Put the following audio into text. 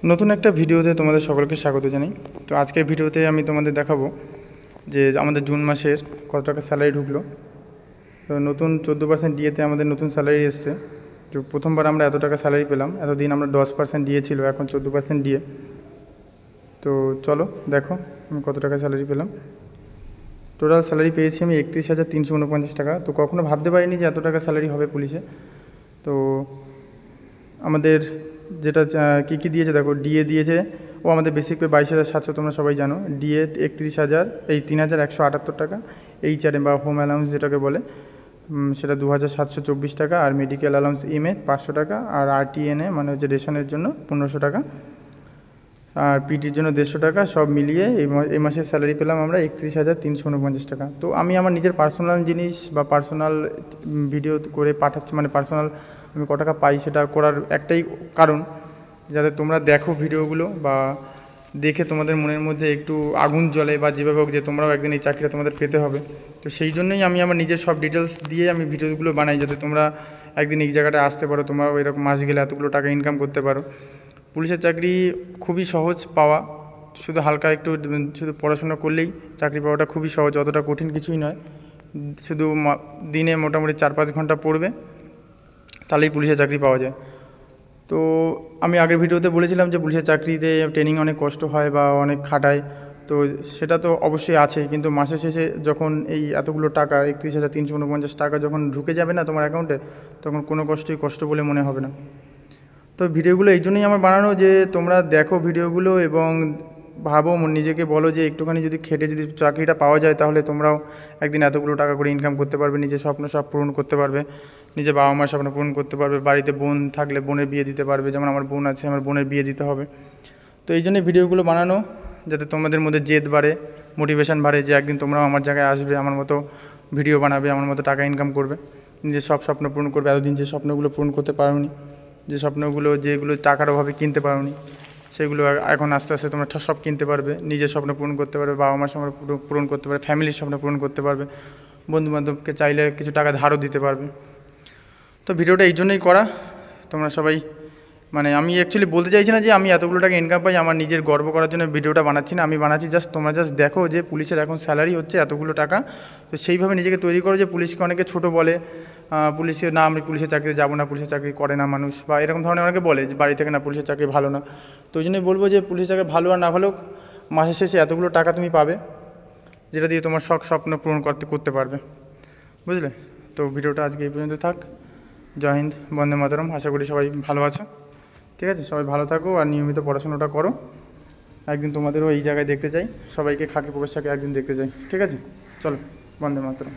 নতুন একটা ভিডিওতে তোমাদের সকলকে স্বাগত জানাই। তো আজকের ভিডিওতে আমি তোমাদের দেখাবো যে আমাদের জুন মাসের কত টাকা স্যালারি ঢুকলো। তো নতুন 14% ডিএতে আমাদের নতুন স্যালারি এসছে। তো প্রথমবার আমরা এত টাকা স্যালারি পেলাম, এতদিন আমরা 10% ডিএ ছিল, এখন 14% ডিএ। তো চলো দেখো আমি কত টাকা স্যালারি পেলাম। টোটাল স্যালারি পেয়েছি আমি 31,349 টাকা। তো কখনো ভাবতে পারিনি যে এত টাকা স্যালারি হবে পুলিশে। তো আমাদের যেটা কী কী দিয়েছে দেখো, ডিএ দিয়েছে ও আমাদের বেসিক পে 22,700, তোমরা সবাই জানো। ডিএ 3,178 টাকা। এইচআরএম বা হোম অ্যালাউন্স যেটাকে বলে সেটা 2,724 টাকা। আর মেডিকেল অ্যালাউন্স ইমে 500 টাকা। আর আরটিএনএ মানে হচ্ছে রেশনের জন্য 1500 টাকা। আর পিটির জন্য 150 টাকা। সব মিলিয়ে এই মাসের স্যালারি পেলাম আমরা 31,349 টাকা। তো আমি আমার নিজের পার্সোনাল জিনিস বা পার্সোনাল ভিডিও করে পাঠাচ্ছি, মানে পার্সোনাল আমি ক টাকা পাই সেটা করার একটাই কারণ, যাতে তোমরা দেখো ভিডিওগুলো বা দেখে তোমাদের মনের মধ্যে একটু আগুন জ্বলে, বা যেভাবে হোক যে তোমরাও একদিন এই চাকরিটা তোমাদের পেতে হবে। তো সেই জন্যই আমি আমার নিজের সব ডিটেলস দিয়ে আমি ভিডিওগুলো বানাই, যাতে তোমরা একদিন এই জায়গাটায় আসতে পারো, তোমরাও এরকম মাস গেলে এতগুলো টাকা ইনকাম করতে পারো। পুলিশের চাকরি খুবই সহজ পাওয়া, শুধু হালকা একটু শুধু পড়াশোনা করলেই চাকরি পাওয়াটা খুবই সহজ, অতটা কঠিন কিছুই নয়। শুধু দিনে মোটামুটি 4-5 ঘন্টা পড়বে, তাহলেই পুলিশের চাকরি পাওয়া যায়। তো আমি আগের ভিডিওতে বলেছিলাম যে পুলিশের চাকরিতে ট্রেনিং অনেক কষ্ট হয় বা অনেক খাটায়, তো সেটা তো অবশ্যই আছে। কিন্তু মাসের শেষে যখন এই এতগুলো টাকা 31,349 টাকা যখন ঢুকে যাবে না তোমার অ্যাকাউন্টে, তখন কোনো কষ্ট বলে মনে হবে না। তো ভিডিওগুলো এই জন্যই আমার বানানো যে তোমরা দেখো ভিডিওগুলো এবং ভাবো, নিজেকে বলো যে একটুখানি যদি খেটে যদি চাকরিটা পাওয়া যায়, তাহলে তোমরাও একদিন এতগুলো টাকা করে ইনকাম করতে পারবে, নিজের স্বপ্ন সব পূরণ করতে পারবে, নিজের বাবা মার স্বপ্ন পূরণ করতে পারবে। বাড়িতে বোন থাকলে বোনের বিয়ে দিতে পারবে, যেমন আমার বোন আছে, আমার বোনের বিয়ে দিতে হবে। তো এই জন্যই ভিডিওগুলো বানানো, যাতে তোমাদের মধ্যে জেদ বাড়ে, মোটিভেশন বাড়ে, যে একদিন তোমরাও আমার জায়গায় আসবে, আমার মতো ভিডিও বানাবে, আমার মতো টাকা ইনকাম করবে, নিজের সব স্বপ্ন পূরণ করবে। এতদিন যে স্বপ্নগুলো পূরণ করতে পারোনি, যে স্বপ্নগুলো যেগুলো টাকার অভাবে কিনতে পারোনি, সেগুলো এখন আস্তে আস্তে তোমরা সব কিনতে পারবে, নিজের স্বপ্ন পূরণ করতে পারবে, বাবা মার স্বপ্ন পূরণ করতে পারবে, ফ্যামিলির স্বপ্ন পূরণ করতে পারবে, বন্ধুবান্ধবকে চাইলে কিছু টাকা ধারও দিতে পারবে। তো ভিডিওটা এই জন্যই করা, তোমরা সবাই, মানে আমি অ্যাকচুয়ালি বলতে চাইছি না যে আমি এতগুলো টাকা ইনকাম পাই, আমার নিজের গর্ব করার জন্য ভিডিওটা বানাচ্ছি না। আমি বানাচ্ছি তোমরা জাস্ট দেখো যে পুলিশের এখন স্যালারি হচ্ছে এতগুলো টাকা। তো সেইভাবে নিজেকে তৈরি করো যে পুলিশকে অনেকে ছোটো বলে, পুলিশের না আমি পুলিশের চাকরিতে যাবো না, পুলিশের চাকরি করে না মানুষ, বা এরকম ধরনের অনেকে বলে যে বাড়ি থেকে না পুলিশের চাকরি ভালো না। তো ওই জন্যই বলবো যে পুলিশের চাকরি ভালো আর না ভালো, মাসের শেষে এতগুলো টাকা তুমি পাবে, যেটা দিয়ে তোমার স্বপ্ন পূরণ করতে পারবে, বুঝলে? তো ভিডিওটা আজকে এই পর্যন্ত থাক। জয় হিন্দ, বন্দে মাতরম। আশা করি সবাই ভালো আছো, ঠিক আছে? সবাই ভালো থাকো আর নিয়মিত পড়াশোনাটা করো। একদিন তোমাদেরও এই জায়গায় দেখতে চাই, সবাইকে খাকি প্রবেশটাকে একদিন দেখতে চাই, ঠিক আছে? চলো, বন্দে মাতরম।